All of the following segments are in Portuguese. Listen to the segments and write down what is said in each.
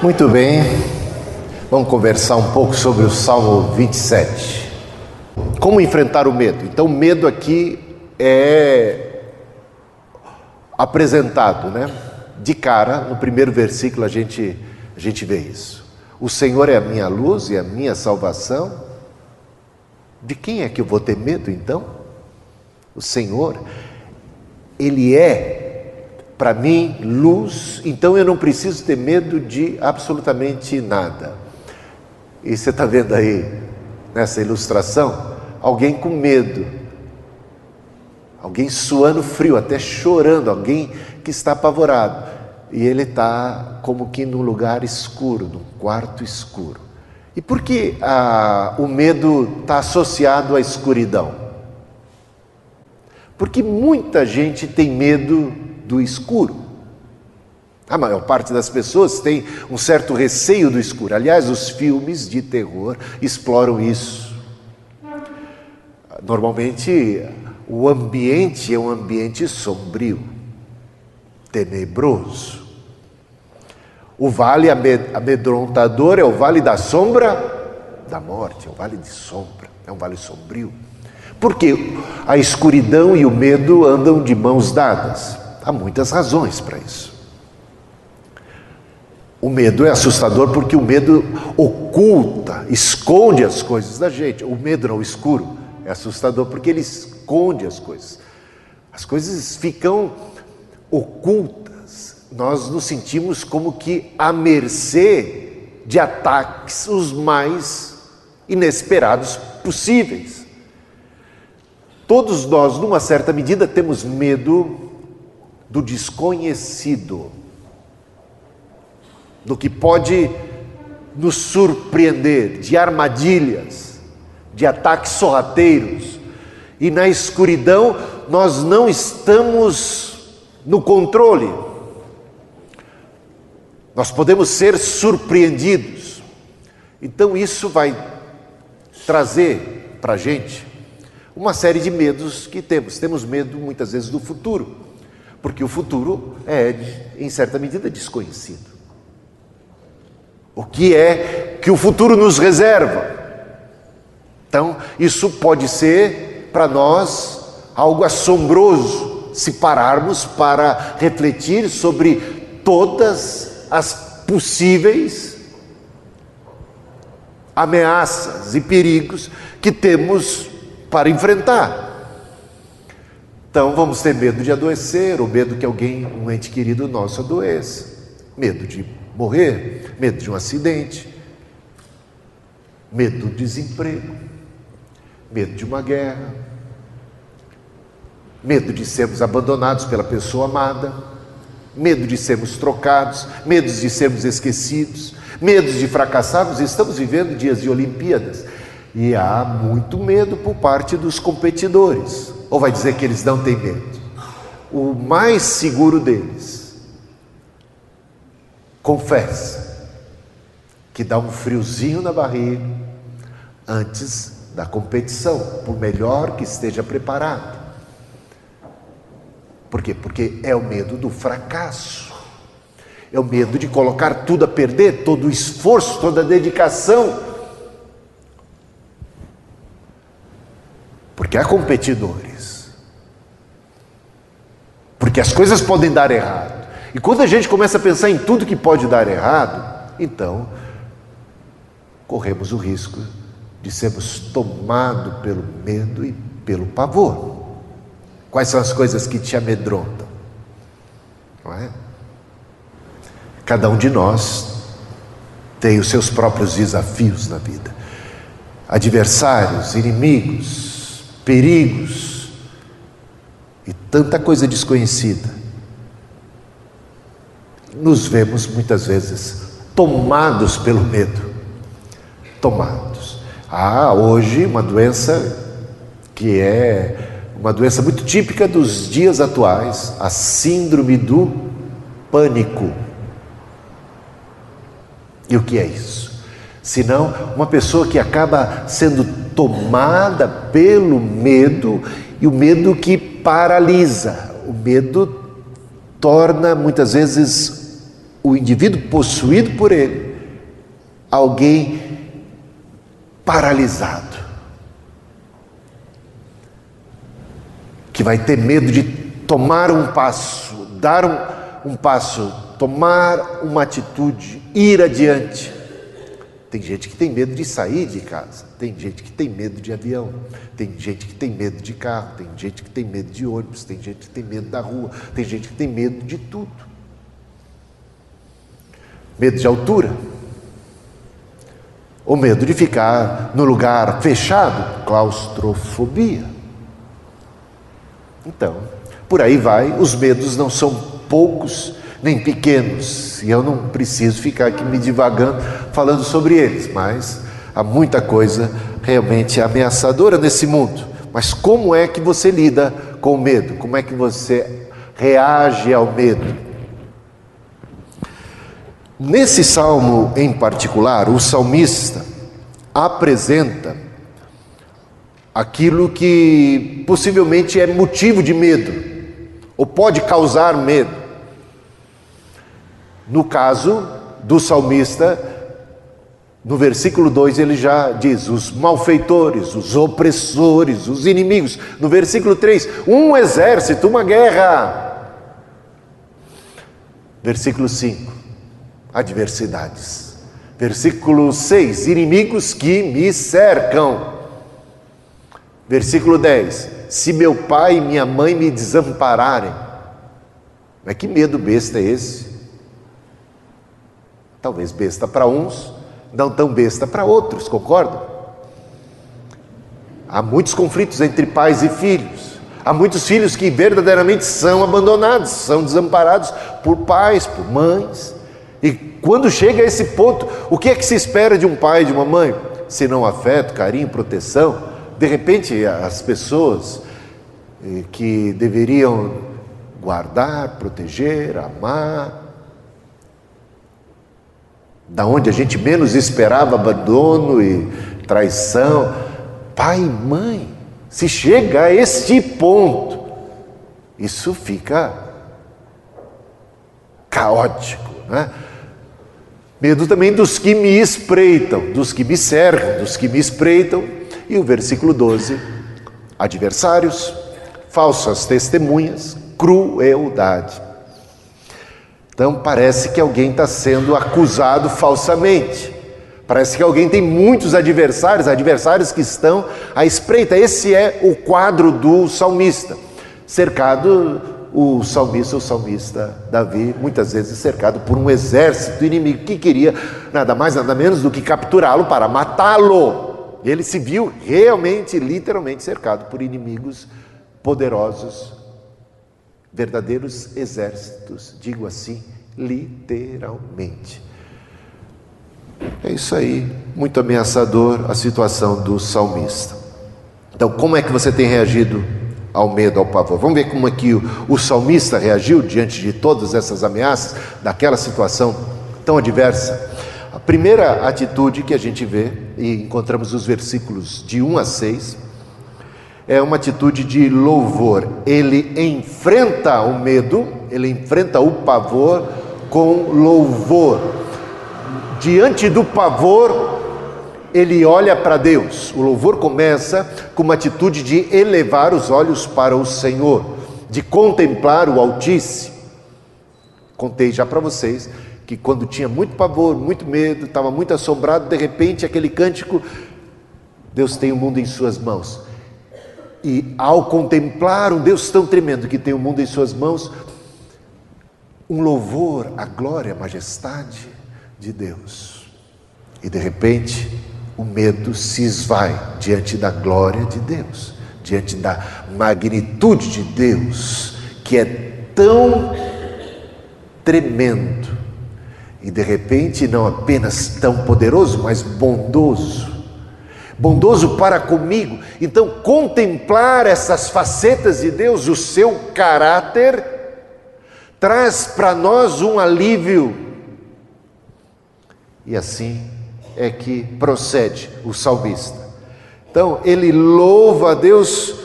Muito bem, vamos conversar um pouco sobre o Salmo 27. Como enfrentar o medo? Então, o medo aqui é apresentado, de cara, no primeiro versículo a gente vê isso. O Senhor é a minha luz e a minha salvação. De quem é que eu vou ter medo, então? O Senhor, Ele é, para mim, luz, então eu não preciso ter medo de absolutamente nada. E você está vendo aí, nessa ilustração, alguém com medo, alguém suando frio, até chorando, alguém que está apavorado. E ele está como que num lugar escuro, num quarto escuro. E por que o medo está associado à escuridão? Porque muita gente tem medo do escuro. A maior parte das pessoas tem um certo receio do escuro. Aliás, os filmes de terror exploram isso. Normalmente, o ambiente é um ambiente sombrio, tenebroso. O vale amedrontador é o vale da sombra da morte, é o vale de sombra, é um vale sombrio. Porque a escuridão e o medo andam de mãos dadas. Há muitas razões para isso. O medo é assustador porque o medo oculta, esconde as coisas da gente. O medo não, o escuro, é assustador porque ele esconde as coisas. As coisas ficam ocultas. Nós nos sentimos como que à mercê de ataques os mais inesperados possíveis. Todos nós, numa certa medida, temos medo do desconhecido, do que pode nos surpreender, de armadilhas, de ataques sorrateiros. E na escuridão nós não estamos no controle. Nós podemos ser surpreendidos. Então isso vai trazer para a gente uma série de medos que temos. Temos medo muitas vezes do futuro, porque o futuro é, em certa medida, desconhecido. O que é que o futuro nos reserva? Então, isso pode ser para nós algo assombroso, se pararmos para refletir sobre todas as possíveis ameaças e perigos que temos para enfrentar. Então vamos ter medo de adoecer, ou medo que alguém, um ente querido nosso, adoeça, medo de morrer, medo de um acidente, medo do desemprego, medo de uma guerra, medo de sermos abandonados pela pessoa amada, medo de sermos trocados, medo de sermos esquecidos, medo de fracassarmos. Estamos vivendo dias de Olimpíadas e há muito medo por parte dos competidores. Ou vai dizer que eles não têm medo? O mais seguro deles confessa que dá um friozinho na barriga antes da competição, por melhor que esteja preparado. Por quê? Porque é o medo do fracasso, é o medo de colocar tudo a perder, todo o esforço, toda a dedicação. Porque há competidores, porque as coisas podem dar errado. E quando a gente começa a pensar em tudo que pode dar errado, então corremos o risco de sermos tomados pelo medo e pelo pavor. Quais são as coisas que te amedrontam? Não é? Cada um de nós tem os seus próprios desafios na vida. Adversários, inimigos, perigos e tanta coisa desconhecida. Nos vemos muitas vezes tomados pelo medo. Tomados. Há hoje uma doença que é uma doença muito típica dos dias atuais, a síndrome do pânico. E o que é isso? Senão uma pessoa que acaba sendo tomada pelo medo, e o medo que paralisa. O medo torna muitas vezes o indivíduo possuído por ele, alguém paralisado, que vai ter medo de tomar um passo, dar um passo, tomar uma atitude, ir adiante. Tem gente que tem medo de sair de casa, tem gente que tem medo de avião, tem gente que tem medo de carro, tem gente que tem medo de ônibus, tem gente que tem medo da rua, tem gente que tem medo de tudo. Medo de altura, ou medo de ficar no lugar fechado, claustrofobia. Então, por aí vai, os medos não são poucos nem pequenos, e eu não preciso ficar aqui me divagando falando sobre eles, mas há muita coisa realmente ameaçadora nesse mundo. Mas como é que você lida com o medo? Como é que você reage ao medo? Nesse salmo em particular, o salmista apresenta aquilo que possivelmente é motivo de medo, ou pode causar medo. No caso do salmista, no versículo 2 ele já diz: os malfeitores, os opressores, os inimigos. No versículo 3, um exército, uma guerra. Versículo 5, adversidades. Versículo 6, inimigos que me cercam. Versículo 10, se meu pai e minha mãe me desampararem. Mas que medo besta é esse? Talvez besta para uns, não tão besta para outros, concordam? Há muitos conflitos entre pais e filhos. Há muitos filhos que verdadeiramente são abandonados, são desamparados por pais, por mães. E quando chega a esse ponto, o que é que se espera de um pai e de uma mãe? Se não afeto, carinho, proteção. De repente, as pessoas que deveriam guardar, proteger, amar, da onde a gente menos esperava abandono e traição, pai e mãe, se chega a este ponto, isso fica caótico, né? Medo também dos que me espreitam, dos que me cercam, dos que me espreitam. E o versículo 12, adversários, falsas testemunhas, crueldade. Então parece que alguém está sendo acusado falsamente. Parece que alguém tem muitos adversários, adversários que estão à espreita. Esse é o quadro do salmista. Cercado, o salmista Davi, muitas vezes cercado por um exército inimigo que queria nada mais, nada menos do que capturá-lo para matá-lo. Ele se viu realmente, literalmente cercado por inimigos poderosos, verdadeiros exércitos, digo assim, literalmente. É isso aí, muito ameaçador a situação do salmista. Então, como é que você tem reagido ao medo, ao pavor? Vamos ver como é que o salmista reagiu diante de todas essas ameaças, daquela situação tão adversa. A primeira atitude que a gente vê, e encontramos os versículos de 1 a 6, é uma atitude de louvor. Ele enfrenta o medo, ele enfrenta o pavor com louvor. Diante do pavor, ele olha para Deus. O louvor começa com uma atitude de elevar os olhos para o Senhor, de contemplar o Altíssimo. Contei já para vocês que quando tinha muito pavor, muito medo, estava muito assombrado, de repente aquele cântico, Deus tem o mundo em suas mãos. E ao contemplar um Deus tão tremendo que tem o mundo em suas mãos, um louvor à glória, à majestade de Deus. E de repente o medo se esvai diante da glória de Deus, diante da magnitude de Deus, que é tão tremendo. E de repente não apenas tão poderoso, mas bondoso. Bondoso para comigo. Então contemplar essas facetas de Deus, o seu caráter, traz para nós um alívio. E assim é que procede o salmista. Então ele louva a Deus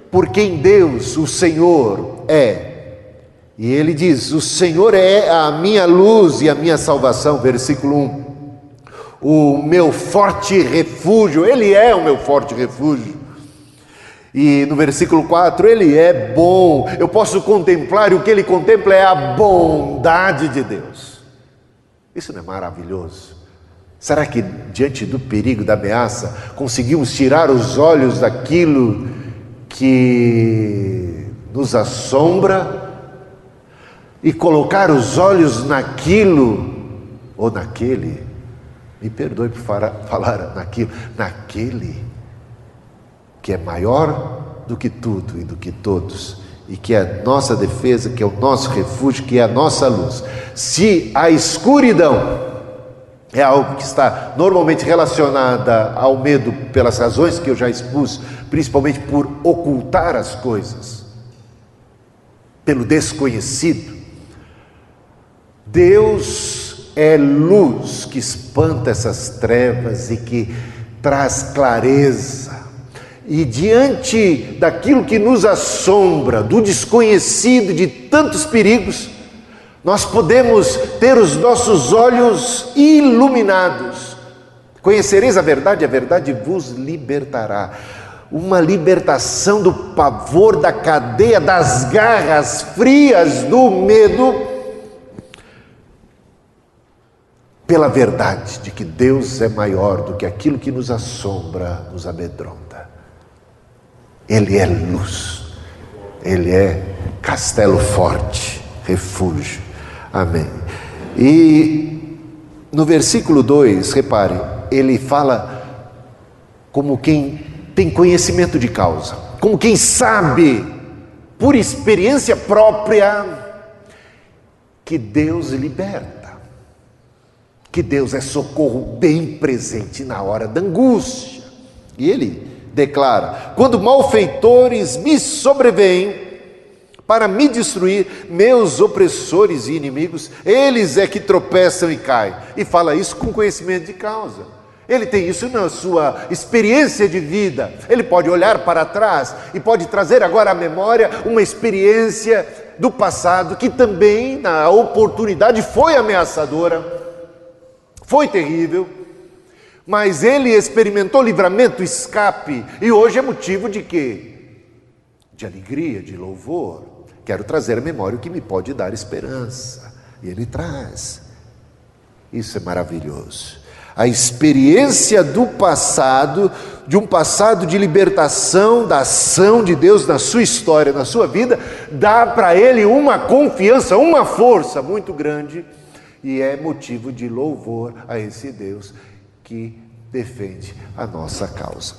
por quem Deus, o Senhor, é. E ele diz: o Senhor é a minha luz e a minha salvação, versículo 1. O meu forte refúgio, Ele é o meu forte refúgio. E no versículo 4, Ele é bom, eu posso contemplar, e o que Ele contempla é a bondade de Deus. Isso não é maravilhoso? Será que diante do perigo, da ameaça, conseguimos tirar os olhos daquilo que nos assombra e colocar os olhos naquilo ou naquele, me perdoe por falar naquele que é maior do que tudo e do que todos, e que é a nossa defesa, que é o nosso refúgio, que é a nossa luz. Se a escuridão é algo que está normalmente relacionada ao medo pelas razões que eu já expus, principalmente por ocultar as coisas, pelo desconhecido, Deus é luz que espanta essas trevas e que traz clareza. E diante daquilo que nos assombra, do desconhecido, de tantos perigos, nós podemos ter os nossos olhos iluminados. Conhecereis a verdade vos libertará. Uma libertação do pavor, da cadeia, das garras frias do medo, pela verdade de que Deus é maior do que aquilo que nos assombra, nos amedronta. Ele é luz, Ele é castelo forte, refúgio. Amém. E no versículo 2, repare, ele fala como quem tem conhecimento de causa, como quem sabe, por experiência própria, que Deus liberta, que Deus é socorro bem presente na hora da angústia. E ele declara: quando malfeitores me sobrevêm para me destruir, meus opressores e inimigos, eles é que tropeçam e caem. E fala isso com conhecimento de causa. Ele tem isso na sua experiência de vida. Ele pode olhar para trás e pode trazer agora à memória uma experiência do passado que também, na oportunidade, foi ameaçadora, foi terrível, mas ele experimentou livramento, escape, e hoje é motivo de quê? De alegria, de louvor. Quero trazer à memória o que me pode dar esperança, e ele traz. Isso é maravilhoso. A experiência do passado, de um passado de libertação, da ação de Deus na sua história, na sua vida, dá para ele uma confiança, uma força muito grande, e é motivo de louvor a esse Deus que defende a nossa causa.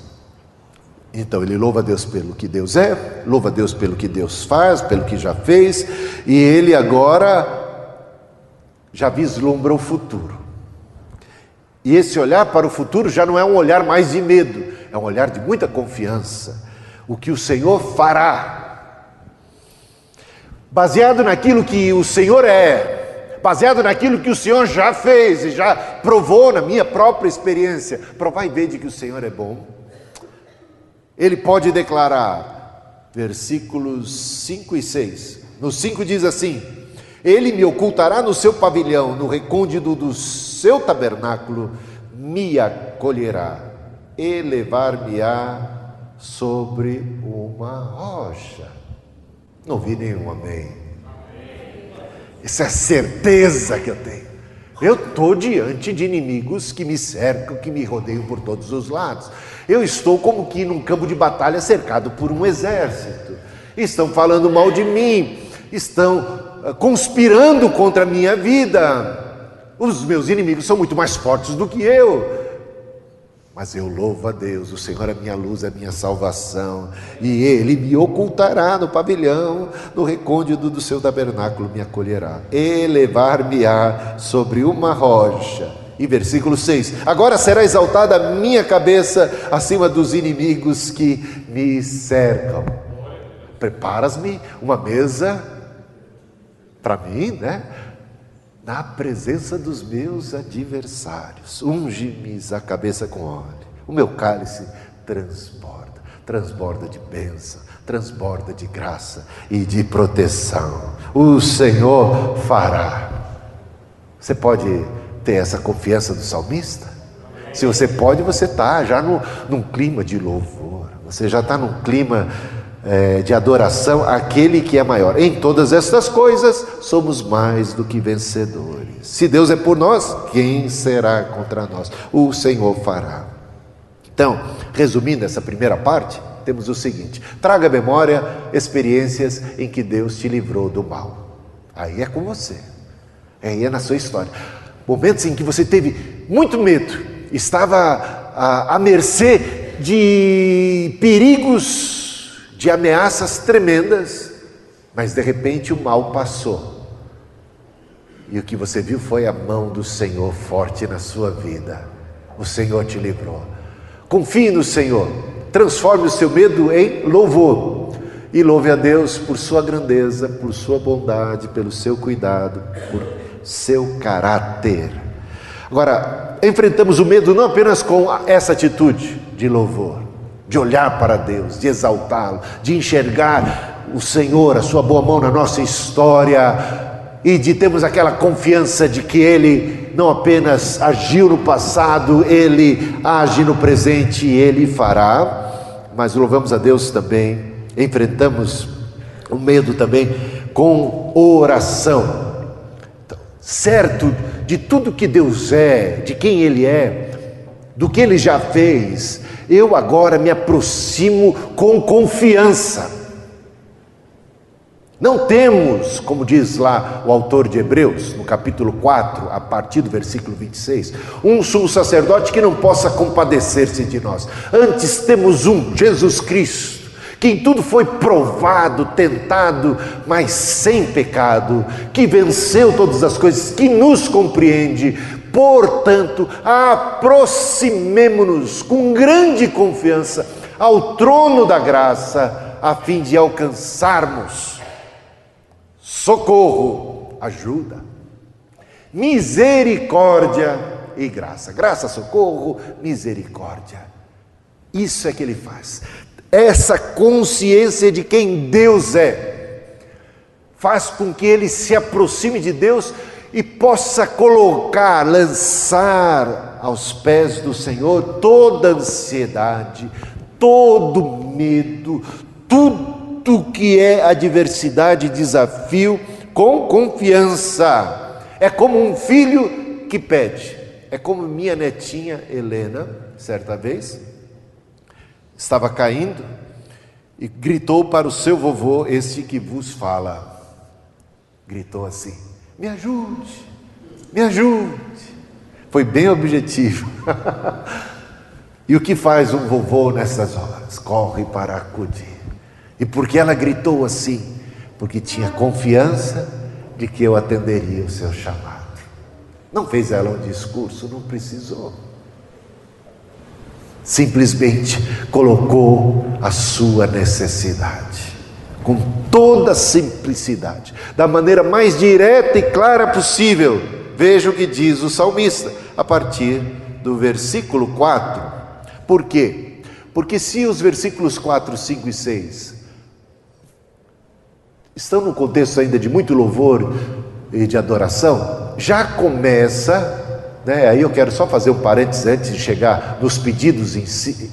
Então ele louva a Deus pelo que Deus é, louva a Deus pelo que Deus faz, pelo que já fez, e ele agora já vislumbra o futuro. E esse olhar para o futuro já não é um olhar mais de medo, é um olhar de muita confiança. O que o Senhor fará, baseado naquilo que o Senhor é, baseado naquilo que o Senhor já fez e já provou na minha própria experiência. Provai e vede que o Senhor é bom. Ele pode declarar, versículos 5 e 6. No 5 diz assim: ele me ocultará no seu pavilhão, no recôndito do seu tabernáculo, me acolherá, elevar-me-á sobre uma rocha. Não vi nenhum amém. Essa é a certeza que eu tenho. Eu estou diante de inimigos que me cercam, que me rodeiam por todos os lados. Eu estou como que num campo de batalha cercado por um exército. Estão falando mal de mim, estão conspirando contra a minha vida. Os meus inimigos são muito mais fortes do que eu. Mas eu louvo a Deus, o Senhor é minha luz, é minha salvação, e Ele me ocultará no pavilhão, no recôndito do seu tabernáculo me acolherá, elevar-me-á sobre uma rocha. E versículo 6, agora será exaltada a minha cabeça acima dos inimigos que me cercam. Preparas-me uma mesa para mim, né? Na presença dos meus adversários, unge-me a cabeça com óleo, o meu cálice transborda. transborda de bênção, transborda de graça e de proteção. O Senhor fará. Você pode ter essa confiança do salmista? Se você pode, você está já num clima de louvor, você já está num clima de adoração àquele que é maior. Em todas estas coisas somos mais do que vencedores. Se Deus é por nós, quem será contra nós? O Senhor fará. Então, resumindo essa primeira parte, temos o seguinte: traga à memória experiências em que Deus te livrou do mal. Aí é com você, aí é na sua história. Momentos em que você teve muito medo, estava à mercê de perigos, de ameaças tremendas, mas de repente o mal passou. E o que você viu foi a mão do Senhor forte na sua vida. O Senhor te livrou. Confie no Senhor, transforme o seu medo em louvor e louve a Deus por sua grandeza, por sua bondade, pelo seu cuidado, por seu caráter. Agora, enfrentamos o medo não apenas com essa atitude de louvor, de olhar para Deus, de exaltá-lo, de enxergar o Senhor, a sua boa mão na nossa história e de termos aquela confiança de que Ele não apenas agiu no passado, Ele age no presente e Ele fará, mas louvamos a Deus também, enfrentamos o medo também com oração. Então, certo de tudo que Deus é, de quem Ele é, do que Ele já fez, eu agora me aproximo com confiança. Não temos, como diz lá o autor de Hebreus, no capítulo 4, a partir do versículo 26, um sumo sacerdote que não possa compadecer-se de nós. Antes temos um, Jesus Cristo, que em tudo foi provado, tentado, mas sem pecado, que venceu todas as coisas, que nos compreende. Portanto, aproximemo-nos com grande confiança ao trono da graça, a fim de alcançarmos socorro, ajuda, misericórdia e graça. Graça, socorro, misericórdia. Isso é que Ele faz. Essa consciência de quem Deus é faz com que ele se aproxime de Deus e possa colocar, lançar aos pés do Senhor toda ansiedade, todo medo, tudo que é adversidade e desafio, com confiança. É como um filho que pede. É como minha netinha Helena, certa vez, estava caindo e gritou para o seu vovô, este que vos fala. Gritou assim: me ajude, me ajude. Foi bem objetivo. E o que faz um vovô nessas horas? Corre para acudir. E por que ela gritou assim? Porque tinha confiança de que eu atenderia o seu chamado. Não fez ela um discurso, não precisou. Simplesmente colocou a sua necessidade, com toda a simplicidade, da maneira mais direta e clara possível. Veja o que diz o salmista, a partir do versículo 4. Por quê? Porque se os versículos 4, 5 e 6 estão num contexto ainda de muito louvor e de adoração, já começa... Aí eu quero só fazer um parênteses antes de chegar nos pedidos em si,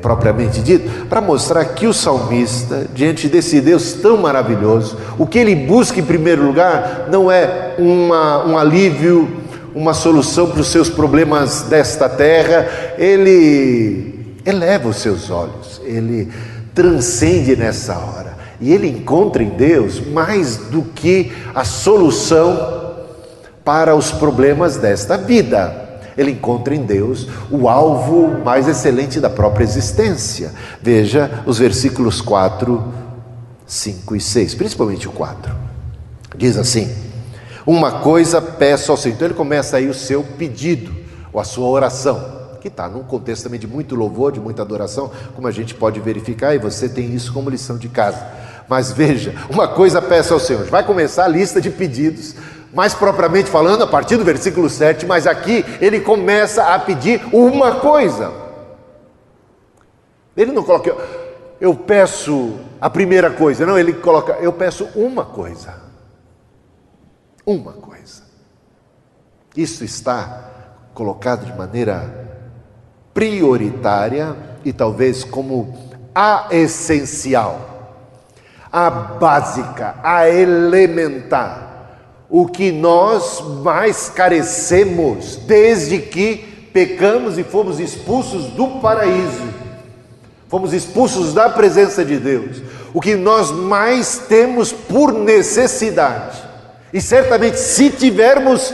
propriamente dito, para mostrar que o salmista, diante desse Deus tão maravilhoso, o que ele busca em primeiro lugar não é um alívio, uma solução para os seus problemas desta terra. Ele eleva os seus olhos, ele transcende nessa hora e ele encontra em Deus mais do que a solução para os problemas desta vida. Ele encontra em Deus o alvo mais excelente da própria existência. Veja os versículos 4, 5 e 6, principalmente o 4. Diz assim: uma coisa peço ao Senhor. Então ele começa aí o seu pedido, ou a sua oração, que está num contexto também de muito louvor, de muita adoração, como a gente pode verificar, e você tem isso como lição de casa. Mas veja, uma coisa peço ao Senhor. Vai começar a lista de pedidos, mais propriamente falando, a partir do versículo 7, mas aqui ele começa a pedir uma coisa. Ele não coloca, eu peço a primeira coisa. Não, ele coloca, eu peço uma coisa. Uma coisa. Isso está colocado de maneira prioritária e talvez como a essencial, a básica, a elementar. O que nós mais carecemos desde que pecamos e fomos expulsos do paraíso, fomos expulsos da presença de Deus. O que nós mais temos por necessidade. E certamente, se tivermos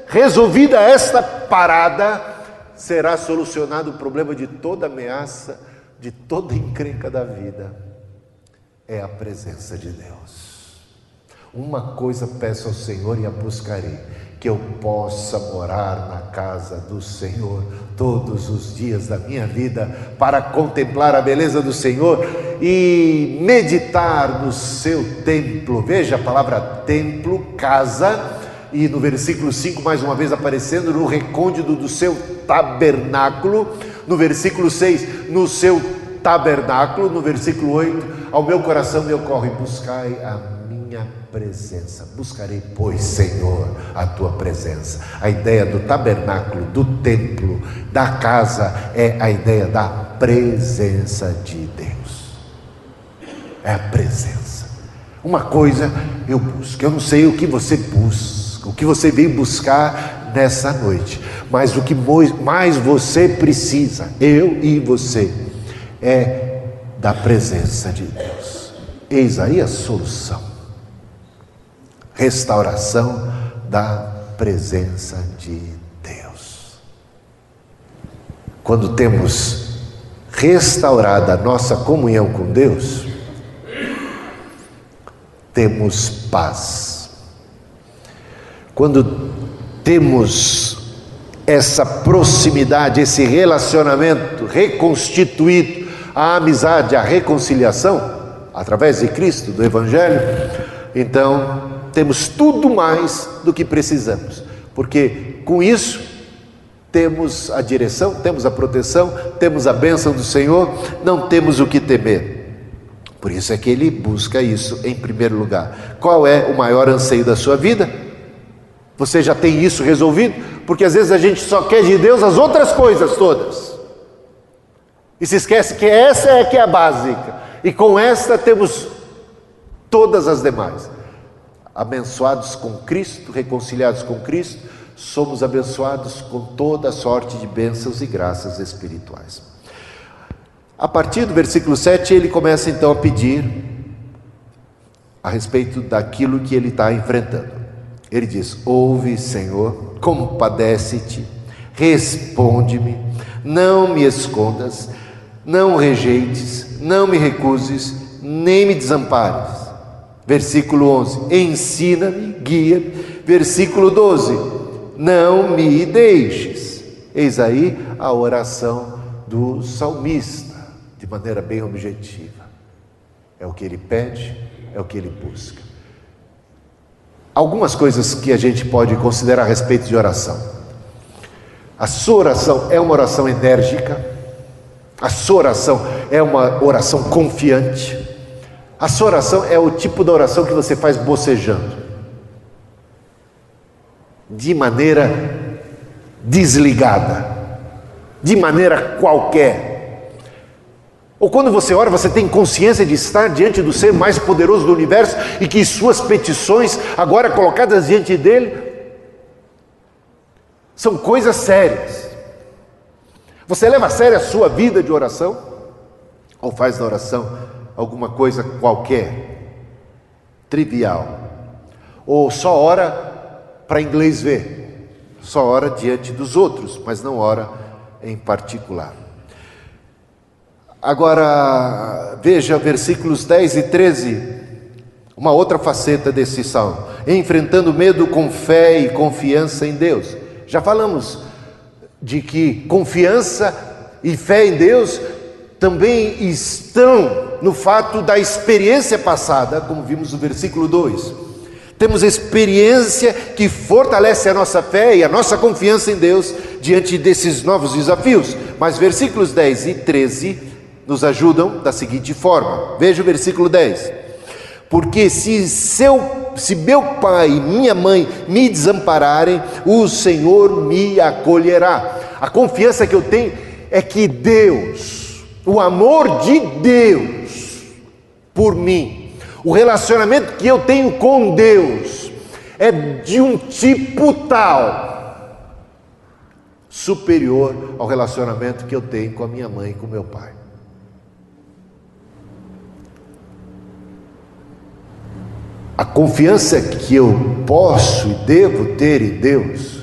resolvida esta parada, será solucionado o problema de toda ameaça, de toda encrenca da vida. É a presença de Deus. Uma coisa peço ao Senhor e a buscarei, que eu possa morar na casa do Senhor todos os dias da minha vida, para contemplar a beleza do Senhor e meditar no seu templo. Veja a palavra templo, casa, e no versículo 5, mais uma vez aparecendo, no recôndito do seu tabernáculo. No versículo 6, no seu tabernáculo. No versículo 8, ao meu coração me ocorre, buscai a minha presença. Buscarei, pois, Senhor, a tua presença. A ideia do tabernáculo, do templo, da casa, é a ideia da presença de Deus. É a presença. Uma coisa eu busco, eu não sei o que você busca, o que você veio buscar nessa noite, mas o que mais você precisa, eu e você, é da presença de Deus. Eis aí a solução. Restauração da presença de Deus. Quando temos restaurada a nossa comunhão com Deus, temos paz. Quando temos essa proximidade, esse relacionamento reconstituído, a amizade, a reconciliação, através de Cristo, do Evangelho, então temos tudo mais do que precisamos, porque com isso temos a direção, temos a proteção, temos a bênção do Senhor, não temos o que temer. Por isso é que ele busca isso em primeiro lugar. Qual é o maior anseio da sua vida? Você já tem isso resolvido? Porque às vezes a gente só quer de Deus as outras coisas todas, e se esquece que essa é que é a básica, e com esta temos todas as demais. Abençoados com Cristo, reconciliados com Cristo, somos abençoados com toda sorte de bênçãos e graças espirituais. A partir do versículo 7, ele começa então a pedir a respeito daquilo que ele está enfrentando. Ele diz: ouve, Senhor, compadece-te, responde-me, não me escondas, não rejeites, não me recuses, nem me desampares. Versículo 11, ensina-me, guia-me. Versículo 12, não me deixes. Eis aí a oração do salmista, de maneira bem objetiva. É o que ele pede, é o que ele busca. Algumas coisas que a gente pode considerar a respeito de oração. A sua oração é uma oração enérgica, a sua oração é uma oração confiante. A sua oração é o tipo da oração que você faz bocejando, de maneira desligada, de maneira qualquer. Ou quando você ora, você tem consciência de estar diante do ser mais poderoso do universo e que suas petições, agora colocadas diante dele, são coisas sérias. Você leva a sério a sua vida de oração? Ou faz da oração alguma coisa qualquer, trivial, ou só ora para inglês ver, só ora diante dos outros, mas não ora em particular? Agora, veja versículos 10 e 13, uma outra faceta desse salmo: enfrentando o medo com fé e confiança em Deus. Já falamos de que confiança e fé em Deus também estão no fato da experiência passada, como vimos no versículo 2. Temos experiência que fortalece a nossa fé e a nossa confiança em Deus diante desses novos desafios. Mas versículos 10 e 13 nos ajudam da seguinte forma. Veja o versículo 10. Porque se meu pai e minha mãe me desampararem, o Senhor me acolherá. A confiança que eu tenho é que Deus, o amor de Deus por mim, o relacionamento que eu tenho com Deus é de um tipo tal, superior ao relacionamento que eu tenho com a minha mãe e com meu pai. A confiança que eu posso e devo ter em Deus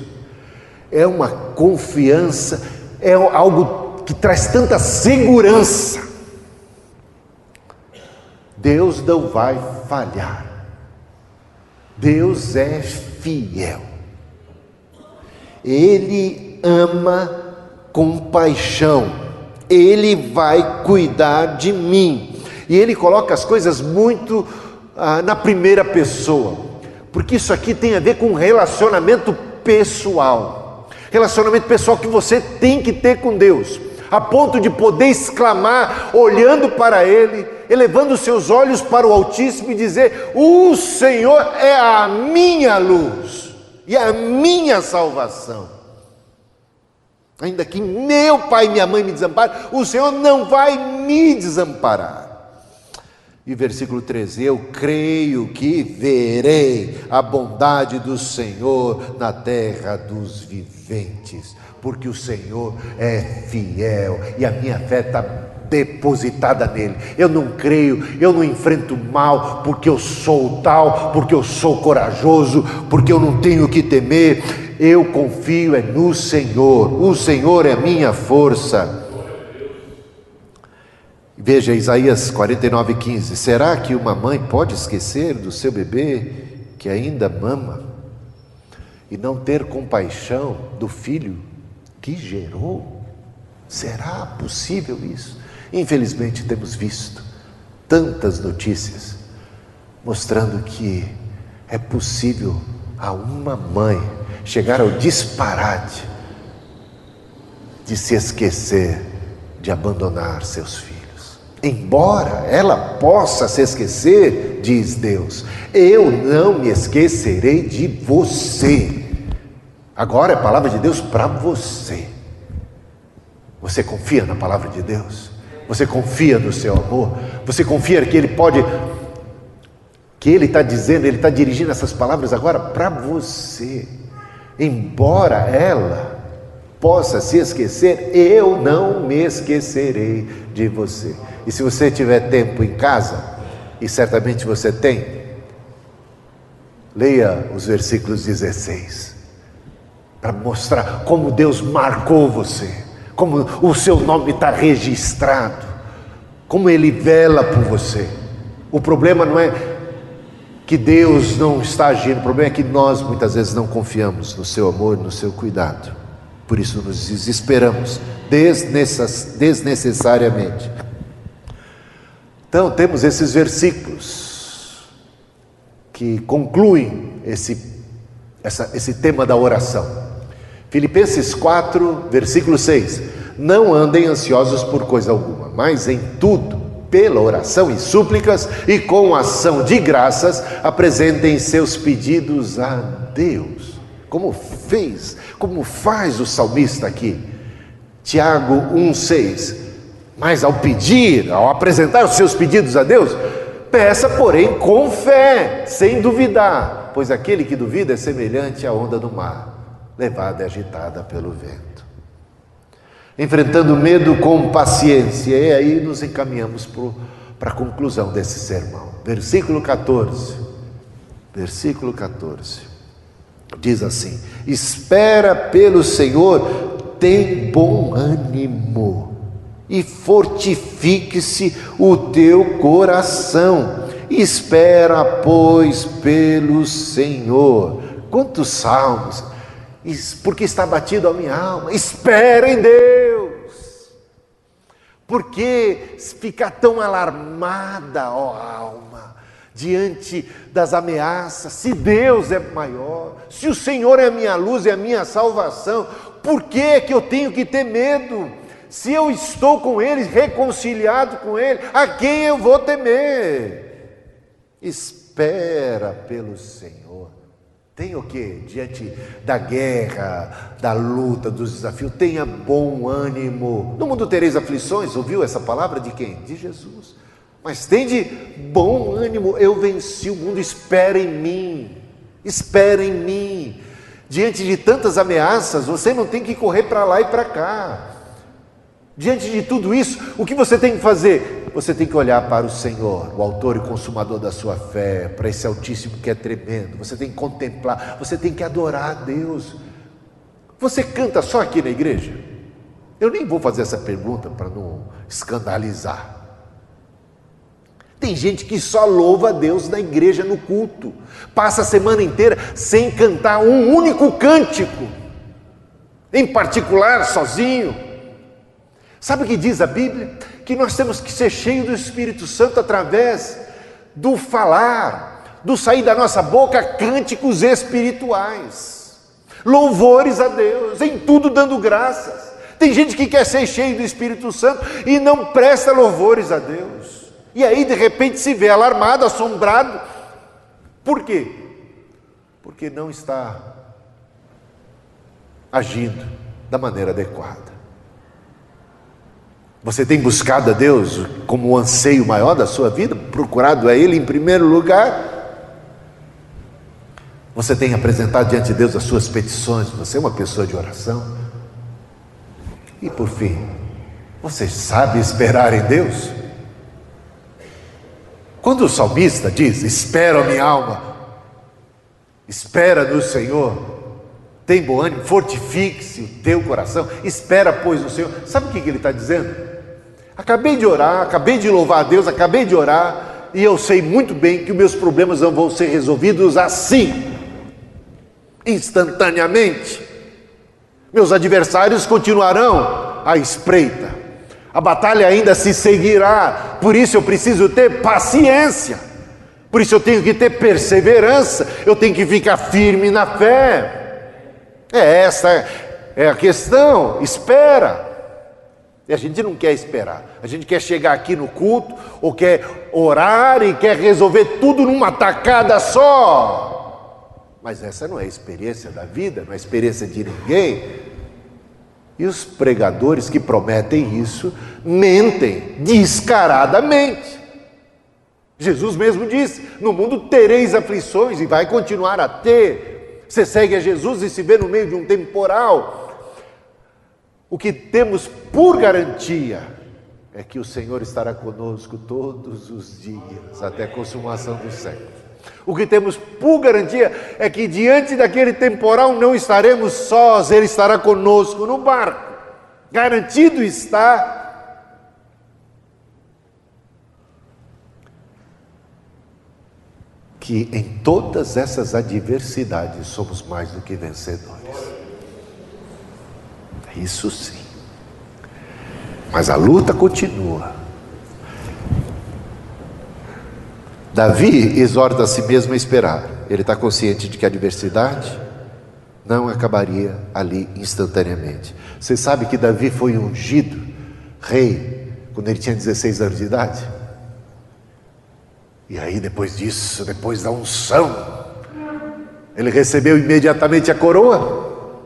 é uma confiança, é algo que traz tanta segurança. Deus não vai falhar. Deus é fiel. Ele ama com paixão. Ele vai cuidar de mim. E Ele coloca as coisas muito na primeira pessoa, porque isso aqui tem a ver com relacionamento pessoal. Relacionamento pessoal que você tem que ter com Deus, a ponto de poder exclamar, olhando para Ele, elevando os seus olhos para o Altíssimo e dizer: o Senhor é a minha luz e a minha salvação. Ainda que meu pai e minha mãe me desamparem, o Senhor não vai me desamparar. E versículo 13: eu creio que verei a bondade do Senhor na terra dos viventes, porque o Senhor é fiel e a minha fé está depositada nele. Eu não creio, eu não enfrento mal porque eu sou tal, porque eu sou corajoso, porque eu não tenho que temer. Eu confio no Senhor. O Senhor é minha força. Veja Isaías 49:15. Será que uma mãe pode esquecer do seu bebê que ainda mama e não ter compaixão do filho que gerou? Será possível isso? Infelizmente temos visto tantas notícias mostrando que é possível a uma mãe chegar ao disparate de se esquecer de abandonar seus filhos. Embora ela possa se esquecer, diz Deus, eu não me esquecerei de você. Agora é a palavra de Deus para você. Você confia na palavra de Deus? Você confia no seu amor? Você confia que Ele pode, que Ele está dizendo, Ele está dirigindo essas palavras agora para você? Embora ela possa se esquecer, eu não me esquecerei de você. E se você tiver tempo em casa, e certamente você tem, leia os versículos 16, para mostrar como Deus marcou você, como o seu nome está registrado, como Ele vela por você. O problema não é que Deus não está agindo, o problema é que nós muitas vezes não confiamos no seu amor, no seu cuidado. Por isso nos desesperamos desnecessariamente. Então temos esses versículos que concluem esse tema da oração. Filipenses 4, versículo 6. Não andem ansiosos por coisa alguma, mas em tudo, pela oração e súplicas e com ação de graças, apresentem seus pedidos a Deus. Como faz o salmista aqui. Tiago 1,6. Mas ao apresentar os seus pedidos a Deus, peça, porém, com fé, sem duvidar, pois aquele que duvida é semelhante à onda do mar, levada e agitada pelo vento. Enfrentando o medo com paciência, e aí nos encaminhamos para a conclusão desse sermão. Versículo 14, diz assim: espera pelo Senhor, tem bom ânimo, e fortifique-se o teu coração. Espera, pois, pelo Senhor. Quantos salmos! Porque está batido a minha alma. Espera em Deus. Por que ficar tão alarmada, ó alma, diante das ameaças? Se Deus é maior, se o Senhor é a minha luz e a minha salvação, por que eu tenho que ter medo? Se eu estou com Ele, reconciliado com Ele, a quem eu vou temer? Espera pelo Senhor. Tenha o quê? Diante da guerra, da luta, dos desafios, tenha bom ânimo. No mundo tereis aflições, ouviu essa palavra de quem? De Jesus. Mas tende bom ânimo, eu venci o mundo, espera em mim. Espera em mim. Diante de tantas ameaças, você não tem que correr para lá e para cá. Diante de tudo isso, o que você tem que fazer? Você tem que olhar para o Senhor, o autor e consumador da sua fé, para esse Altíssimo que é tremendo. Você tem que contemplar, você tem que adorar a Deus. Você canta só aqui na igreja? Eu nem vou fazer essa pergunta para não escandalizar. Tem gente que só louva a Deus na igreja, no culto. Passa a semana inteira sem cantar um único cântico, em particular, sozinho. Sabe o que diz a Bíblia? Que nós temos que ser cheios do Espírito Santo através do falar, do sair da nossa boca cânticos espirituais, louvores a Deus, em tudo dando graças. Tem gente que quer ser cheio do Espírito Santo e não presta louvores a Deus. E aí de repente se vê alarmado, assombrado. Por quê? Porque não está agindo da maneira adequada. Você tem buscado a Deus como o anseio maior da sua vida? Procurado a Ele em primeiro lugar? Você tem apresentado diante de Deus as suas petições? Você é uma pessoa de oração? E por fim, você sabe esperar em Deus? Quando o salmista diz, espera minha alma, espera no Senhor, tem bom ânimo, fortifique-se o teu coração, espera pois no Senhor. Sabe o que ele está dizendo? Acabei de orar, acabei de louvar a Deus, acabei de orar, e eu sei muito bem que os meus problemas não vão ser resolvidos assim, instantaneamente. Meus adversários continuarão à espreita, a batalha ainda se seguirá, por isso eu preciso ter paciência, por isso eu tenho que ter perseverança, eu tenho que ficar firme na fé. Essa é a questão, espera. E a gente não quer esperar, a gente quer chegar aqui no culto, ou quer orar e quer resolver tudo numa tacada só. Mas essa não é a experiência da vida, não é a experiência de ninguém. E os pregadores que prometem isso, mentem descaradamente. Jesus mesmo disse, no mundo tereis aflições, e vai continuar a ter. Você segue a Jesus e se vê no meio de um temporal. O que temos por garantia é que o Senhor estará conosco todos os dias, até a consumação do século. O que temos por garantia é que diante daquele temporal não estaremos sós, Ele estará conosco no barco. Garantido está. Que em todas essas adversidades somos mais do que vencedores. Isso sim. Mas a luta continua. Davi exorta a si mesmo a esperar. Ele está consciente de que a adversidade não acabaria ali instantaneamente. Você sabe que Davi foi ungido rei quando ele tinha 16 anos de idade? E aí depois disso, depois da unção, ele recebeu imediatamente a coroa?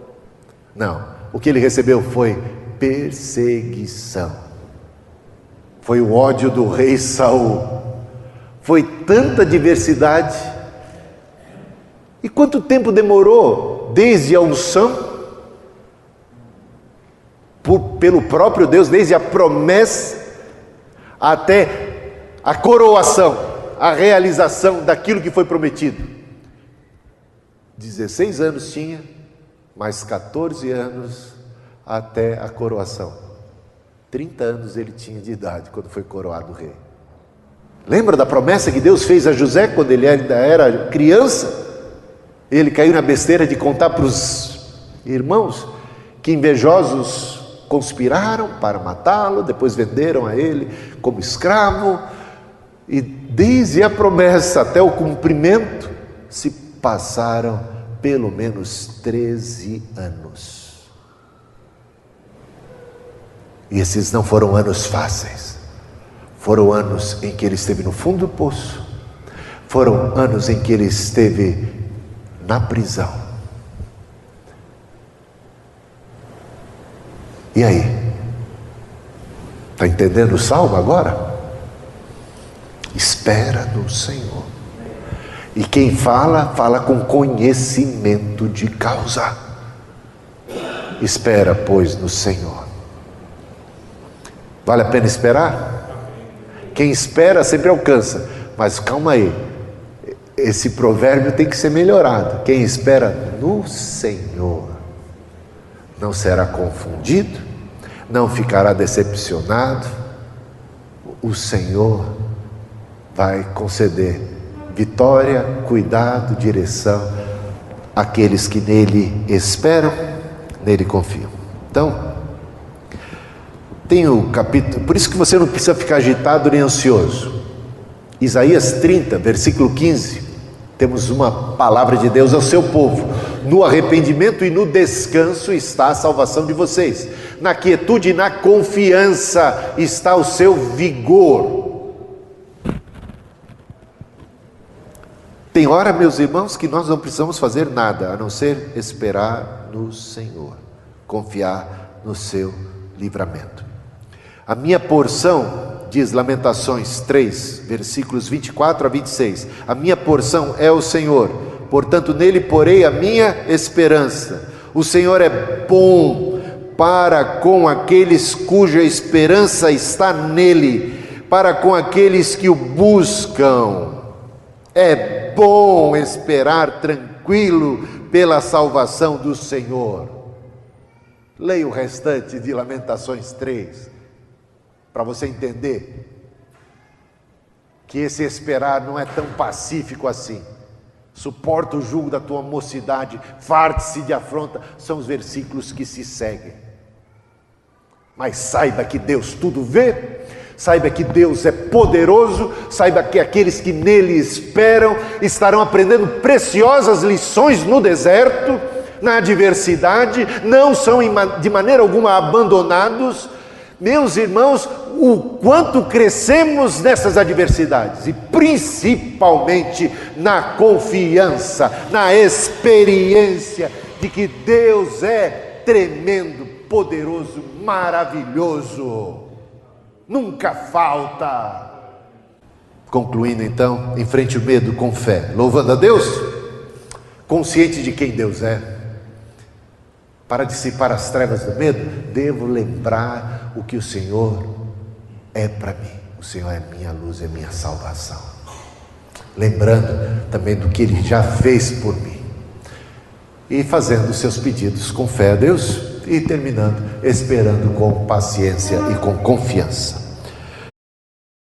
Não. O que ele recebeu foi perseguição. Foi o ódio do rei Saul. Foi tanta adversidade. E quanto tempo demorou desde a unção? Pelo próprio Deus, desde a promessa até a coroação, a realização daquilo que foi prometido. 16 anos tinha, mais 14 anos até a coroação. 30 anos ele tinha de idade quando foi coroado rei. Lembra da promessa que Deus fez a José quando ele ainda era criança? Ele caiu na besteira de contar para os irmãos que invejosos conspiraram para matá-lo, depois venderam a ele como escravo, e desde a promessa até o cumprimento se passaram pelo menos 13 anos. E esses não foram anos fáceis. Foram anos em que ele esteve no fundo do poço. Foram anos em que ele esteve na prisão. E aí? Está entendendo o salmo agora? Espera no Senhor. E quem fala, fala com conhecimento de causa. Espera, pois, no Senhor. Vale a pena esperar? Quem espera sempre alcança. Mas calma aí. Esse provérbio tem que ser melhorado. Quem espera no Senhor não será confundido, não ficará decepcionado. O Senhor vai conceder vitória, cuidado, direção àqueles que nele esperam, nele confiam. Então, tem o capítulo, por isso que você não precisa ficar agitado nem ansioso. Isaías 30, versículo 15, temos uma palavra de Deus ao seu povo: no arrependimento e no descanso está a salvação de vocês, na quietude e na confiança está o seu vigor. Tem hora, meus irmãos, que nós não precisamos fazer nada, a não ser esperar no Senhor, confiar no seu livramento. A minha porção, diz Lamentações 3, versículos 24 a 26, a minha porção é o Senhor, portanto nele porei a minha esperança. O Senhor é bom para com aqueles cuja esperança está nele, para com aqueles que o buscam. É bom esperar tranquilo pela salvação do Senhor. Leia o restante de Lamentações 3, para você entender que esse esperar não é tão pacífico assim. Suporta o jugo da tua mocidade, farte-se de afronta, são os versículos que se seguem. Mas saiba que Deus tudo vê, saiba que Deus é poderoso, saiba que aqueles que nele esperam estarão aprendendo preciosas lições no deserto, na adversidade, não são de maneira alguma abandonados. Meus irmãos, o quanto crescemos nessas adversidades, e principalmente na confiança, na experiência de que Deus é tremendo, poderoso, maravilhoso, nunca falta. Concluindo então, enfrente o medo com fé, louvando a Deus, consciente de quem Deus é. Para dissipar as trevas do medo, devo lembrar o que o Senhor é para mim. O Senhor é minha luz, é minha salvação. Lembrando também do que Ele já fez por mim. E fazendo seus pedidos com fé a Deus e terminando, esperando com paciência e com confiança.